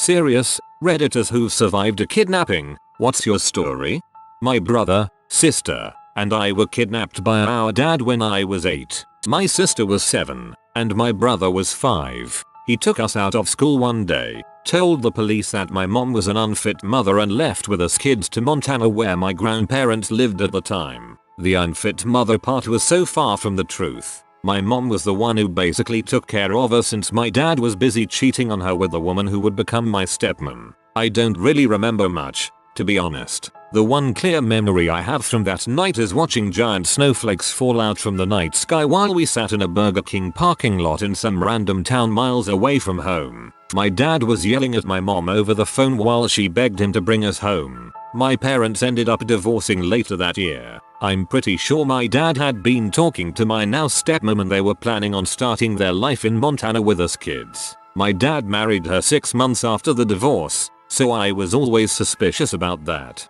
Serious, Redditors who've survived a kidnapping, what's your story? My brother, sister, and I were kidnapped by our dad when I was 8. My sister was 7, and my brother was 5. He took us out of school one day, told the police that my mom was an unfit mother and left with us kids to Montana where my grandparents lived at the time. The unfit mother part was so far from the truth. My mom was the one who basically took care of her since my dad was busy cheating on her with the woman who would become my stepmom. I don't really remember much, to be honest. The one clear memory I have from that night is watching giant snowflakes fall out from the night sky while we sat in a Burger King parking lot in some random town miles away from home. My dad was yelling at my mom over the phone while she begged him to bring us home. My parents ended up divorcing later that year. I'm pretty sure my dad had been talking to my now stepmom and they were planning on starting their life in Montana with us kids. My dad married her 6 months after the divorce, so I was always suspicious about that.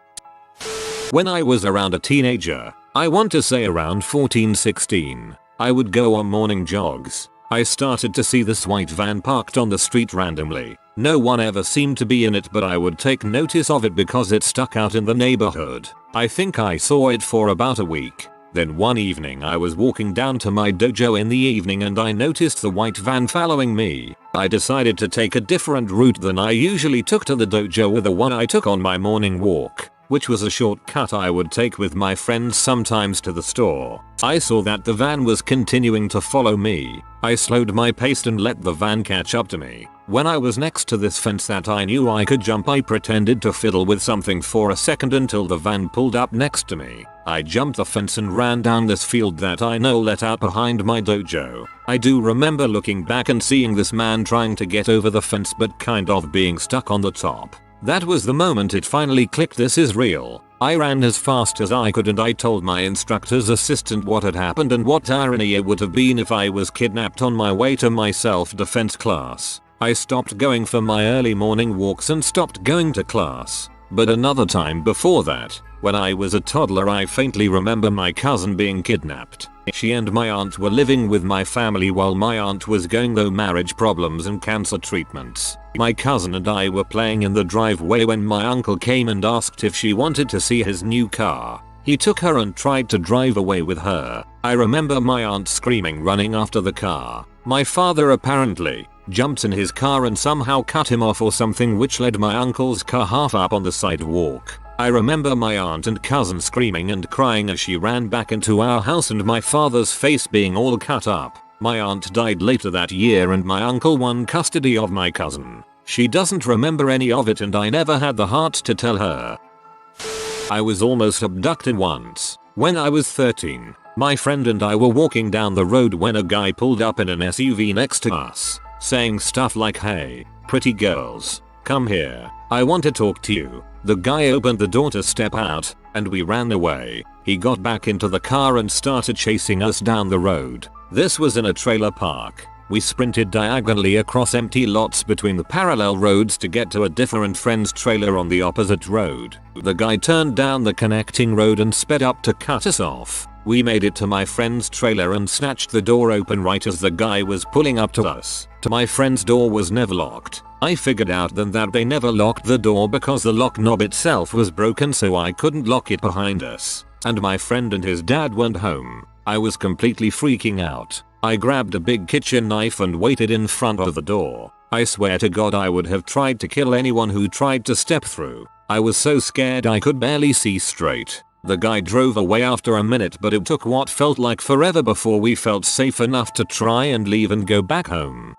When I was around a teenager, I want to say around 14-16, I would go on morning jogs. I started to see this white van parked on the street randomly. No one ever seemed to be in it, but I would take notice of it because it stuck out in the neighborhood. I think I saw it for about a week. Then one evening I was walking down to my dojo in the evening and I noticed the white van following me. I decided to take a different route than I usually took to the dojo with the one I took on my morning walk, which was a shortcut I would take with my friends sometimes to the store. I saw that the van was continuing to follow me. I slowed my pace and let the van catch up to me. When I was next to this fence that I knew I could jump, I pretended to fiddle with something for a second until the van pulled up next to me. I jumped the fence and ran down this field that I know let out behind my dojo. I do remember looking back and seeing this man trying to get over the fence but kind of being stuck on the top. That was the moment it finally clicked, this is real. I ran as fast as I could and I told my instructor's assistant what had happened and what irony it would have been if I was kidnapped on my way to my self-defense class. I stopped going for my early morning walks and stopped going to class. But another time before that, when I was a toddler, I faintly remember my cousin being kidnapped. She and my aunt were living with my family while my aunt was going through marriage problems and cancer treatments. My cousin and I were playing in the driveway when my uncle came and asked if she wanted to see his new car. He took her and tried to drive away with her. I remember my aunt screaming, running after the car. My father apparently jumped in his car and somehow cut him off or something, which led my uncle's car half up on the sidewalk. I remember my aunt and cousin screaming and crying as she ran back into our house and my father's face being all cut up. My aunt died later that year and my uncle won custody of my cousin. She doesn't remember any of it and I never had the heart to tell her. I was almost abducted once. When I was 13, my friend and I were walking down the road when a guy pulled up in an SUV next to us, saying stuff like, "Hey, pretty girls, come here. I want to talk to you." The guy opened the door to step out, and we ran away. He got back into the car and started chasing us down the road. This was in a trailer park. We sprinted diagonally across empty lots between the parallel roads to get to a different friend's trailer on the opposite road. The guy turned down the connecting road and sped up to cut us off. We made it to my friend's trailer and snatched the door open right as the guy was pulling up to us. My friend's door was never locked. I figured out then that they never locked the door because the lock knob itself was broken, so I couldn't lock it behind us. And my friend and his dad weren't home. I was completely freaking out. I grabbed a big kitchen knife and waited in front of the door. I swear to God I would have tried to kill anyone who tried to step through. I was so scared I could barely see straight. The guy drove away after a minute, but it took what felt like forever before we felt safe enough to try and leave and go back home.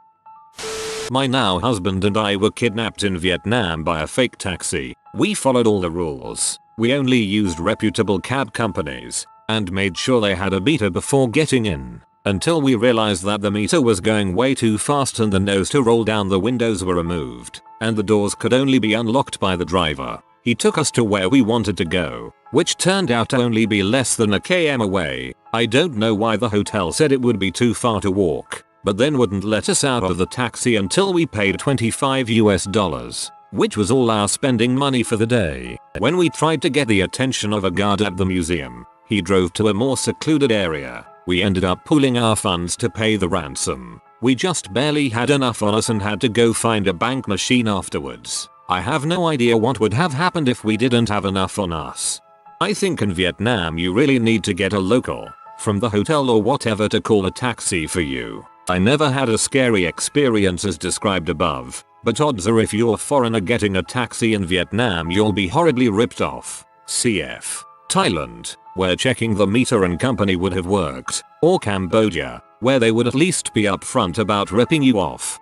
My now husband and I were kidnapped in Vietnam by a fake taxi. We followed all the rules. We only used reputable cab companies and made sure they had a meter before getting in, until we realized that the meter was going way too fast and the nose to roll down the windows were removed, and the doors could only be unlocked by the driver. He took us to where we wanted to go, which turned out to only be less than a km away. I don't know why the hotel said it would be too far to walk, but then wouldn't let us out of the taxi until we paid $25, which was all our spending money for the day. When we tried to get the attention of a guard at the museum, he drove to a more secluded area. We ended up pooling our funds to pay the ransom. We just barely had enough on us and had to go find a bank machine afterwards. I have no idea what would have happened if we didn't have enough on us. I think in Vietnam you really need to get a local from the hotel or whatever to call a taxi for you. I never had a scary experience as described above, but odds are if you're a foreigner getting a taxi in Vietnam you'll be horribly ripped off. Cf. Thailand, where checking the meter and company would have worked, or Cambodia, where they would at least be upfront about ripping you off.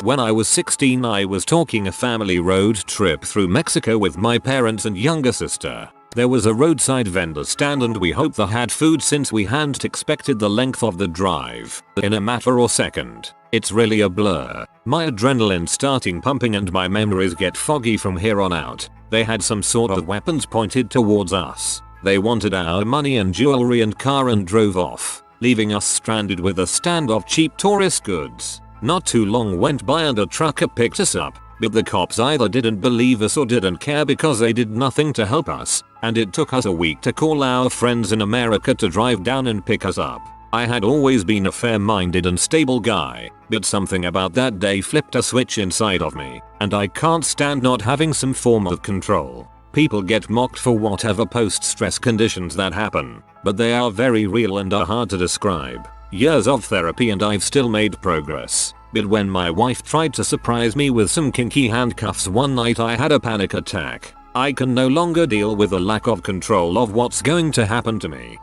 When I was 16 I was taking a family road trip through Mexico with my parents and younger sister. There was a roadside vendor stand and we hoped they had food since we hadn't expected the length of the drive. In a matter of second, it's really a blur. My adrenaline starting pumping and my memories get foggy from here on out. They had some sort of weapons pointed towards us. They wanted our money and jewelry and car and drove off, leaving us stranded with a stand of cheap tourist goods. Not too long went by and a trucker picked us up, but the cops either didn't believe us or didn't care because they did nothing to help us, and it took us a week to call our friends in America to drive down and pick us up. I had always been a fair-minded and stable guy, but something about that day flipped a switch inside of me, and I can't stand not having some form of control. People get mocked for whatever post-stress conditions that happen, but they are very real and are hard to describe. Years of therapy and I've still made progress. But when my wife tried to surprise me with some kinky handcuffs one night I had a panic attack. I can no longer deal with the lack of control of what's going to happen to me.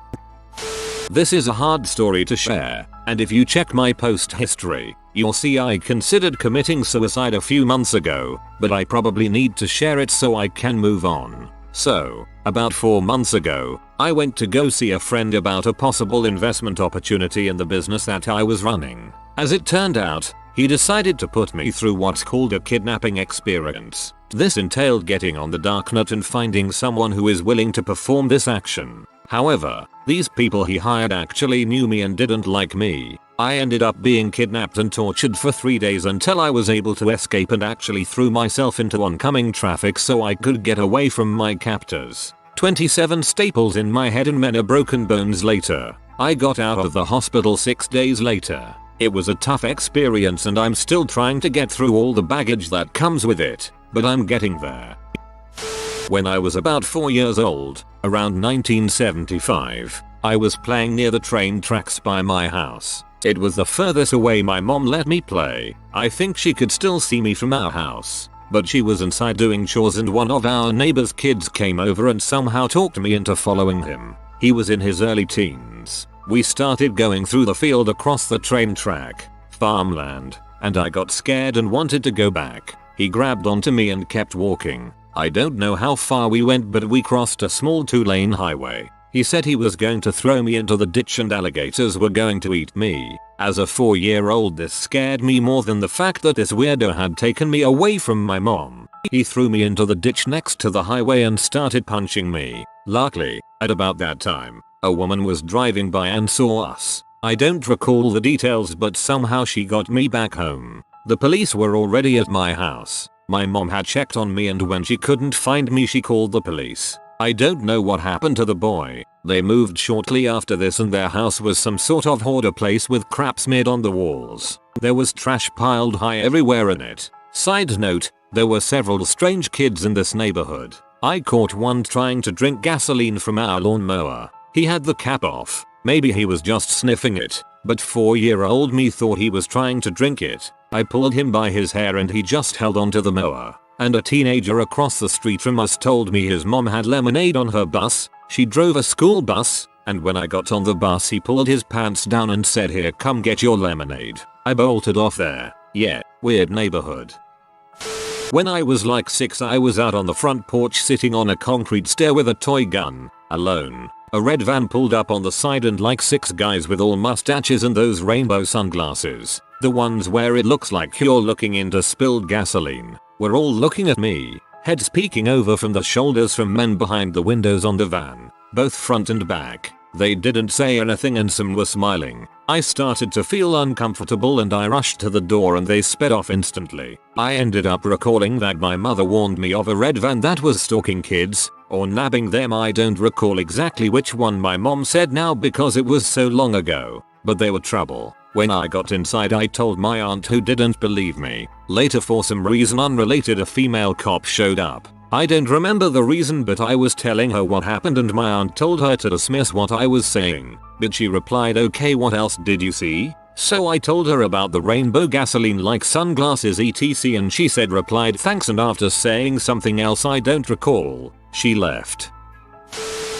This is a hard story to share, and if you check my post history, you'll see I considered committing suicide a few months ago, but I probably need to share it so I can move on. So, about 4 months ago, I went to go see a friend about a possible investment opportunity in the business that I was running. As it turned out, he decided to put me through what's called a kidnapping experience. This entailed getting on the darknet and finding someone who is willing to perform this action. However, these people he hired actually knew me and didn't like me. I ended up being kidnapped and tortured for 3 days until I was able to escape and actually threw myself into oncoming traffic so I could get away from my captors. 27 staples in my head and many broken bones later, I got out of the hospital 6 days later. It was a tough experience and I'm still trying to get through all the baggage that comes with it, but I'm getting there. When I was about 4 years old, around 1975, I was playing near the train tracks by my house. It was the furthest away my mom let me play. I think she could still see me from our house, but she was inside doing chores and one of our neighbor's kids came over and somehow talked me into following him. He was in his early teens. We started going through the field across the train track, farmland, and I got scared and wanted to go back. He grabbed onto me and kept walking. I don't know how far we went but we crossed a small 2-lane highway. He said he was going to throw me into the ditch and alligators were going to eat me. As a 4-year-old this scared me more than the fact that this weirdo had taken me away from my mom. He threw me into the ditch next to the highway and started punching me. Luckily, at about that time, a woman was driving by and saw us. I don't recall the details but somehow she got me back home. The police were already at my house. My mom had checked on me and when she couldn't find me she called the police. I don't know what happened to the boy. They moved shortly after this and their house was some sort of hoarder place with crap smeared on the walls. There was trash piled high everywhere in it. Side note, there were several strange kids in this neighborhood. I caught one trying to drink gasoline from our lawnmower. He had the cap off. Maybe he was just sniffing it, but 4-year-old me thought he was trying to drink it. I pulled him by his hair and he just held onto the mower. And a teenager across the street from us told me his mom had lemonade on her bus. She drove a school bus, and when I got on the bus he pulled his pants down and said, "Here, come get your lemonade." I bolted off there. Yeah, weird neighborhood. When I was like 6 I was out on the front porch sitting on a concrete stair with a toy gun, alone. A red van pulled up on the side and like 6 guys with all mustaches and those rainbow sunglasses, the ones where it looks like you're looking into spilled gasoline, were all looking at me, heads peeking over from the shoulders from men behind the windows on the van, both front and back. They didn't say anything and some were smiling. I started to feel uncomfortable and I rushed to the door and they sped off instantly. I ended up recalling that my mother warned me of a red van that was stalking kids, or nabbing them. I don't recall exactly which one my mom said now because it was so long ago, but they were trouble. When I got inside I told my aunt, who didn't believe me. Later, for some reason unrelated, a female cop showed up. I don't remember the reason, but I was telling her what happened and my aunt told her to dismiss what I was saying. But she replied, okay, what else did you see? So I told her about the rainbow gasoline like sunglasses etc, and she replied thanks, and after saying something else I don't recall, she left.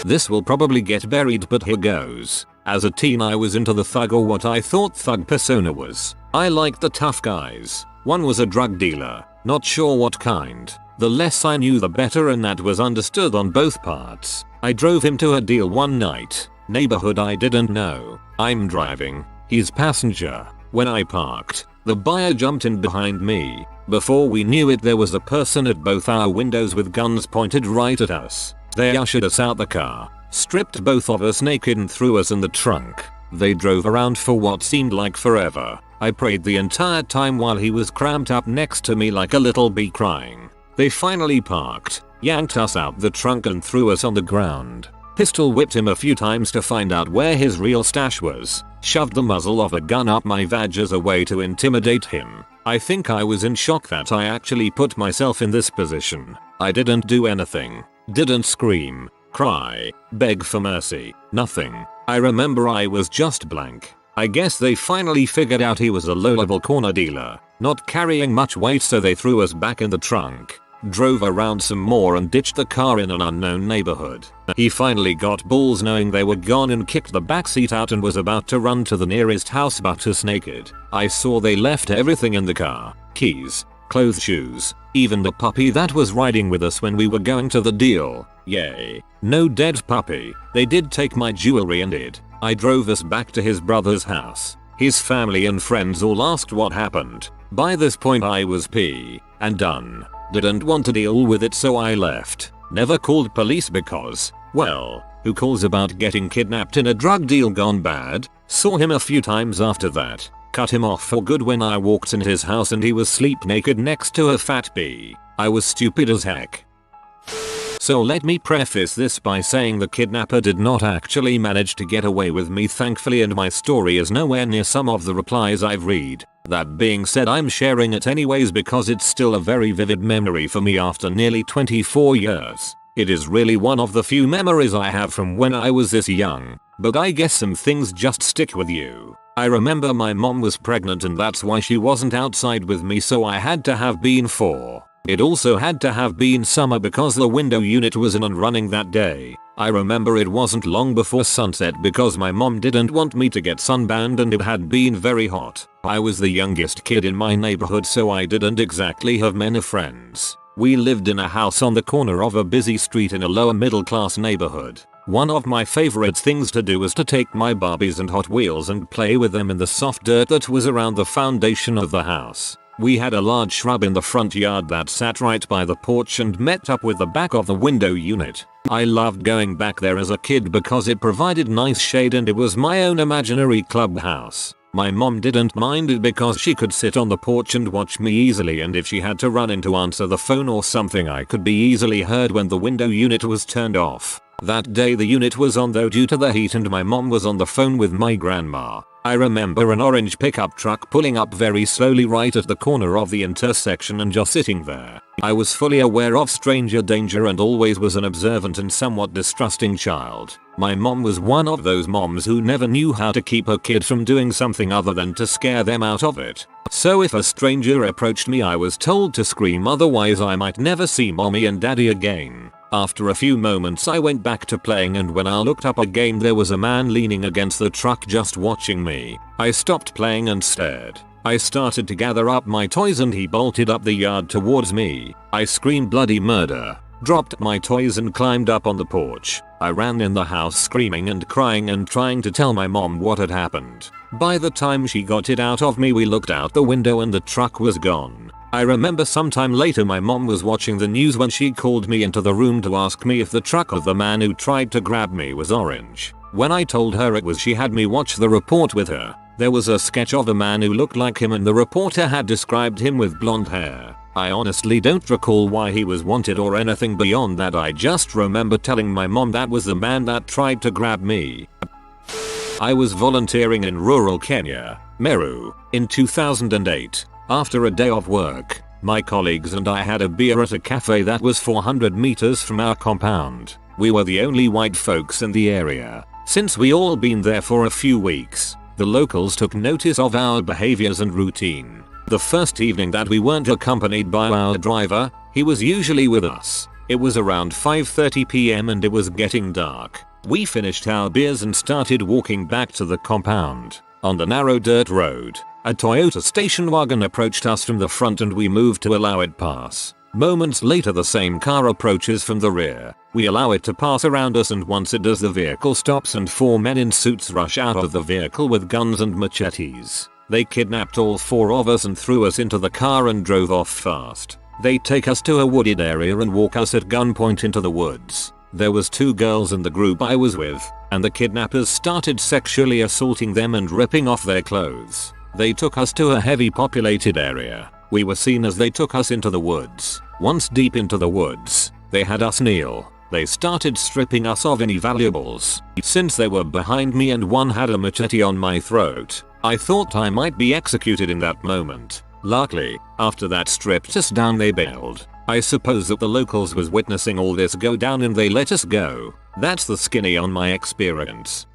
This will probably get buried, but here goes. As a teen I was into the thug, or what I thought thug persona was. I liked the tough guys. One was a drug dealer, not sure what kind. The less I knew the better, and that was understood on both parts. I drove him to a deal one night. Neighborhood I didn't know. I'm driving. He's passenger. When I parked, the buyer jumped in behind me. Before we knew it, there was a person at both our windows with guns pointed right at us. They ushered us out the car, stripped both of us naked and threw us in the trunk. They drove around for what seemed like forever. I prayed the entire time while he was cramped up next to me like a little bee crying. They finally parked, yanked us out the trunk and threw us on the ground. Pistol whipped him a few times to find out where his real stash was. Shoved the muzzle of a gun up my vag as a way to intimidate him. I think I was in shock that I actually put myself in this position. I didn't do anything. Didn't scream, cry, beg for mercy, nothing. I remember I was just blank. I guess they finally figured out he was a low-level corner dealer, not carrying much weight, so they threw us back in the trunk. Drove around some more and ditched the car in an unknown neighborhood. He finally got balls knowing they were gone and kicked the backseat out and was about to run to the nearest house butt-ass naked. I saw they left everything in the car. Keys, clothes, shoes, even the puppy that was riding with us when we were going to the deal. Yay. No dead puppy. They did take my jewelry and did. I drove us back to his brother's house. His family and friends all asked what happened. By this point I was pee and done. Didn't want to deal with it, so I left. Never called police because, well, who calls about getting kidnapped in a drug deal gone bad? Saw him a few times after that. Cut him off for good when I walked in his house and he was sleep naked next to a fat bee. I was stupid as heck. So let me preface this by saying the kidnapper did not actually manage to get away with me, thankfully, and my story is nowhere near some of the replies I've read. That being said, I'm sharing it anyways because it's still a very vivid memory for me after nearly 24 years. It is really one of the few memories I have from when I was this young, but I guess some things just stick with you. I remember my mom was pregnant and that's why she wasn't outside with me, so I had to have been 4. It also had to have been summer because the window unit was in and running that day. I remember it wasn't long before sunset because my mom didn't want me to get sunburned and it had been very hot. I was the youngest kid in my neighborhood, so I didn't exactly have many friends. We lived in a house on the corner of a busy street in a lower middle class neighborhood. One of my favorite things to do was to take my Barbies and Hot Wheels and play with them in the soft dirt that was around the foundation of the house. We had a large shrub in the front yard that sat right by the porch and met up with the back of the window unit. I loved going back there as a kid because it provided nice shade and it was my own imaginary clubhouse. My mom didn't mind it because she could sit on the porch and watch me easily, and if she had to run in to answer the phone or something I could be easily heard when the window unit was turned off. That day the unit was on though due to the heat and my mom was on the phone with my grandma. I remember an orange pickup truck pulling up very slowly right at the corner of the intersection and just sitting there. I was fully aware of stranger danger and always was an observant and somewhat distrusting child. My mom was one of those moms who never knew how to keep her kid from doing something other than to scare them out of it. So if a stranger approached me I was told to scream, otherwise I might never see mommy and daddy again. After a few moments I went back to playing, and when I looked up again there was a man leaning against the truck just watching me. I stopped playing and stared. I started to gather up my toys and he bolted up the yard towards me. I screamed bloody murder, dropped my toys and climbed up on the porch. I ran in the house screaming and crying and trying to tell my mom what had happened. By the time she got it out of me we looked out the window and the truck was gone. I remember sometime later my mom was watching the news when she called me into the room to ask me if the truck of the man who tried to grab me was orange. When I told her it was, she had me watch the report with her. There was a sketch of a man who looked like him and the reporter had described him with blonde hair. I honestly don't recall why he was wanted or anything beyond that. I just remember telling my mom that was the man that tried to grab me. I was volunteering in rural Kenya. Meru. In 2008, after a day of work, my colleagues and I had a beer at a cafe that was 400 meters from our compound. We were the only white folks in the area. Since we all been there for a few weeks, the locals took notice of our behaviors and routine. The first evening that we weren't accompanied by our driver, he was usually with us. It was around 5:30 p.m. and it was getting dark. We finished our beers and started walking back to the compound. On the narrow dirt road, a Toyota station wagon approached us from the front and we moved to allow it pass. Moments later the same car approaches from the rear. We allow it to pass around us and once it does the vehicle stops and 4 men in suits rush out of the vehicle with guns and machetes. They kidnapped all 4 of us and threw us into the car and drove off fast. They take us to a wooded area and walk us at gunpoint into the woods. There was 2 girls in the group I was with, and the kidnappers started sexually assaulting them and ripping off their clothes. They took us to a heavy populated area. We were seen as they took us into the woods. Once deep into the woods, they had us kneel. They started stripping us of any valuables. Since they were behind me and one had a machete on my throat, I thought I might be executed in that moment. Luckily, after that stripped us down they bailed. I suppose that the locals was witnessing all this go down and they let us go. That's the skinny on my experience.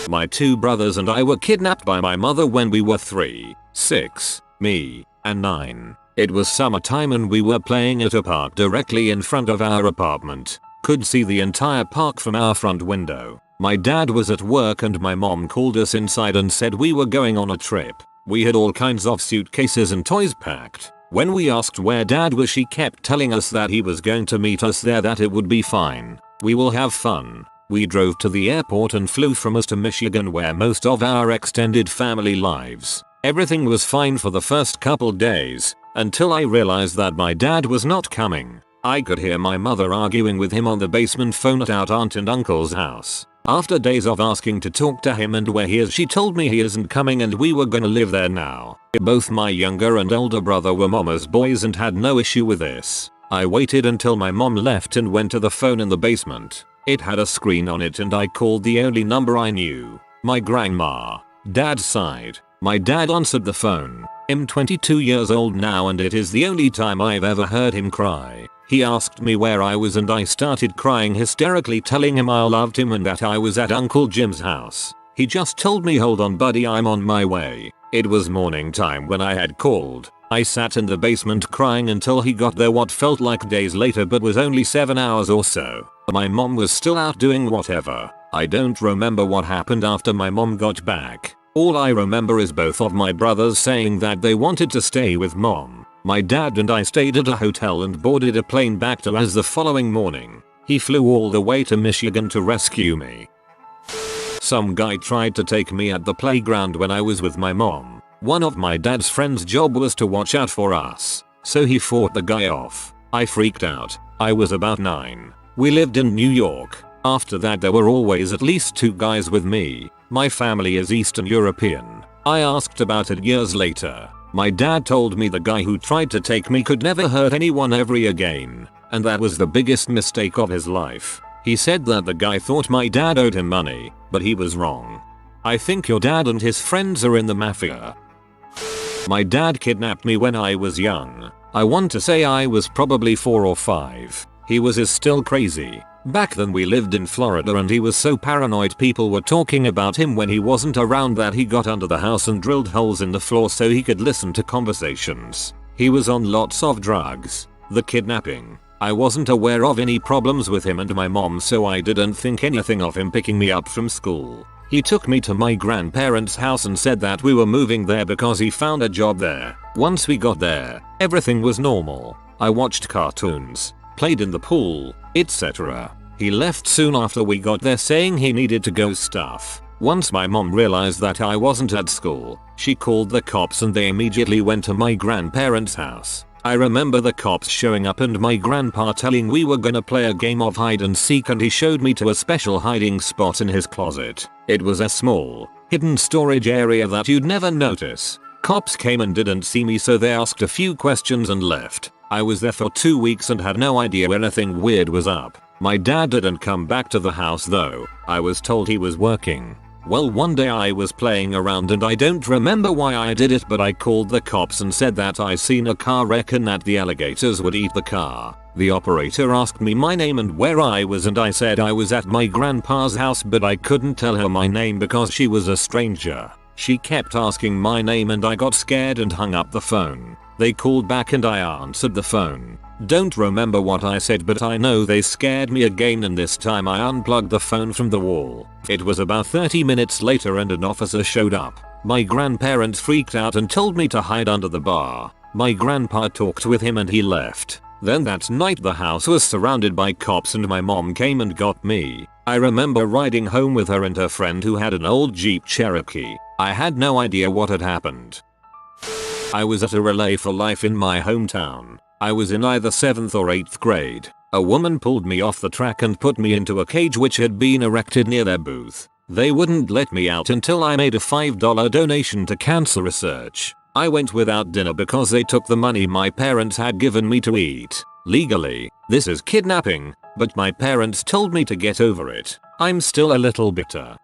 My 2 brothers and I were kidnapped by my mother when we were 3, 6, me, and 9. It was summertime and we were playing at a park directly in front of our apartment. Could see the entire park from our front window. My dad was at work and my mom called us inside and said we were going on a trip. We had all kinds of suitcases and toys packed. When we asked where dad was she kept telling us that he was going to meet us there, that it would be fine. We will have fun. We drove to the airport and flew from us to Michigan where most of our extended family lives. Everything was fine for the first couple days, until I realized that my dad was not coming. I could hear my mother arguing with him on the basement phone at our aunt and uncle's house. After days of asking to talk to him and where he is, she told me he isn't coming and we were gonna live there now. Both my younger and older brother were mama's boys and had no issue with this. I waited until my mom left and went to the phone in the basement. It had a screen on it and I called the only number I knew. My grandma. Dad's side. My dad answered the phone. I'm 22 years old now and it is the only time I've ever heard him cry. He asked me where I was and I started crying hysterically, telling him I loved him and that I was at Uncle Jim's house. He just told me, hold on buddy, I'm on my way. It was morning time when I had called. I sat in the basement crying until he got there, what felt like days later but was only 7 hours or so. My mom was still out doing whatever. I don't remember what happened after my mom got back. All I remember is both of my brothers saying that they wanted to stay with mom. My dad and I stayed at a hotel and boarded a plane back to us the following morning. He flew all the way to Michigan to rescue me. Some guy tried to take me at the playground when I was with my mom. One of my dad's friend's job was to watch out for us, so he fought the guy off. I freaked out. I was about 9. We lived in New York. After that there were always at least 2 guys with me. My family is Eastern European. I asked about it years later. My dad told me the guy who tried to take me could never hurt anyone ever again, and that was the biggest mistake of his life. He said that the guy thought my dad owed him money, but he was wrong. I think your dad and his friends are in the Mafia. My dad kidnapped me when I was young. I want to say I was probably 4 or 5. He is still crazy. Back then we lived in Florida and he was so paranoid people were talking about him when he wasn't around that he got under the house and drilled holes in the floor so he could listen to conversations. He was on lots of drugs. The kidnapping. I wasn't aware of any problems with him and my mom, so I didn't think anything of him picking me up from school. He took me to my grandparents' house and said that we were moving there because he found a job there. Once we got there, everything was normal. I watched cartoons, played in the pool, etc. He left soon after we got there saying he needed to go stuff. Once my mom realized that I wasn't at school, she called the cops and they immediately went to my grandparents' house. I remember the cops showing up and my grandpa telling we were gonna play a game of hide and seek, and he showed me to a special hiding spot in his closet. It was a small, hidden storage area that you'd never notice. Cops came and didn't see me, so they asked a few questions and left. I was there for 2 weeks and had no idea anything weird was up. My dad didn't come back to the house though. I was told he was working. Well, one day I was playing around and I don't remember why I did it, but I called the cops and said that I seen a car wreck and that the alligators would eat the car. The operator asked me my name and where I was, and I said I was at my grandpa's house, but I couldn't tell her my name because she was a stranger. She kept asking my name and I got scared and hung up the phone. They called back and I answered the phone. Don't remember what I said, but I know they scared me again, and this time I unplugged the phone from the wall. It was about 30 minutes later and an officer showed up. My grandparents freaked out and told me to hide under the bar. My grandpa talked with him and he left. Then that night the house was surrounded by cops and my mom came and got me. I remember riding home with her and her friend who had an old Jeep Cherokee. I had no idea what had happened. I was at a relay for life in my hometown. I was in either 7th or 8th grade. A woman pulled me off the track and put me into a cage which had been erected near their booth. They wouldn't let me out until I made a $5 donation to cancer research. I went without dinner because they took the money my parents had given me to eat. Legally, this is kidnapping, but my parents told me to get over it. I'm still a little bitter.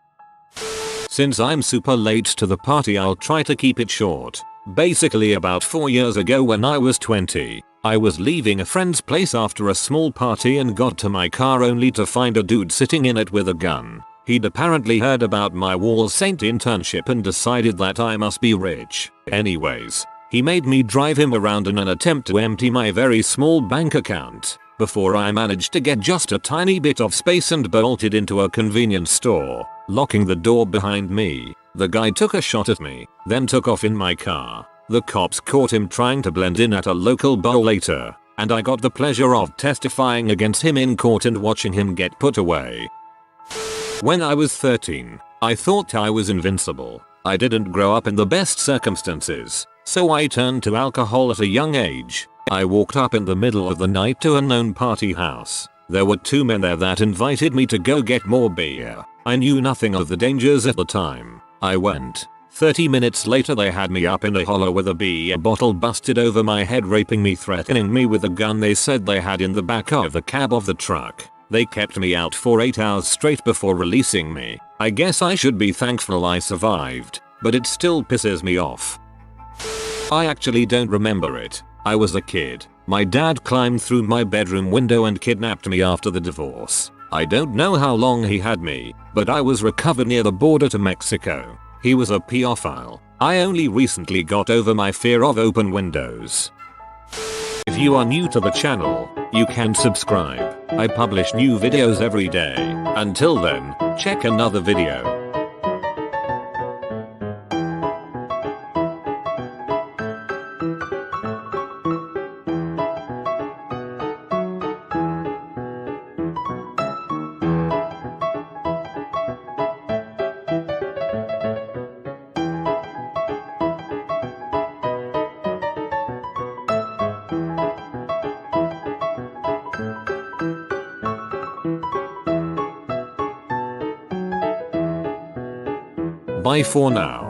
Since I'm super late to the party, I'll try to keep it short. Basically, about 4 years ago when I was 20, I was leaving a friend's place after a small party and got to my car only to find a dude sitting in it with a gun. He'd apparently heard about my Wall Saint internship and decided that I must be rich. Anyways, he made me drive him around in an attempt to empty my very small bank account. Before I managed to get just a tiny bit of space and bolted into a convenience store, locking the door behind me. The guy took a shot at me, then took off in my car. The cops caught him trying to blend in at a local bar later, and I got the pleasure of testifying against him in court and watching him get put away. When I was 13, I thought I was invincible. I didn't grow up in the best circumstances, so I turned to alcohol at a young age. I walked up in the middle of the night to a known party house. There were 2 men there that invited me to go get more beer. I knew nothing of the dangers at the time. I went. 30 minutes later they had me up in a hollow with a beer bottle busted over my head, raping me, threatening me with a gun they said they had in the back of the cab of the truck. They kept me out for 8 hours straight before releasing me. I guess I should be thankful I survived, but it still pisses me off. I actually don't remember it. I was a kid. My dad climbed through my bedroom window and kidnapped me after the divorce. I don't know how long he had me, but I was recovered near the border to Mexico. He was a pedophile. I only recently got over my fear of open windows. If you are new to the channel, you can subscribe. I publish new videos every day. Until then, check another video. Bye for now.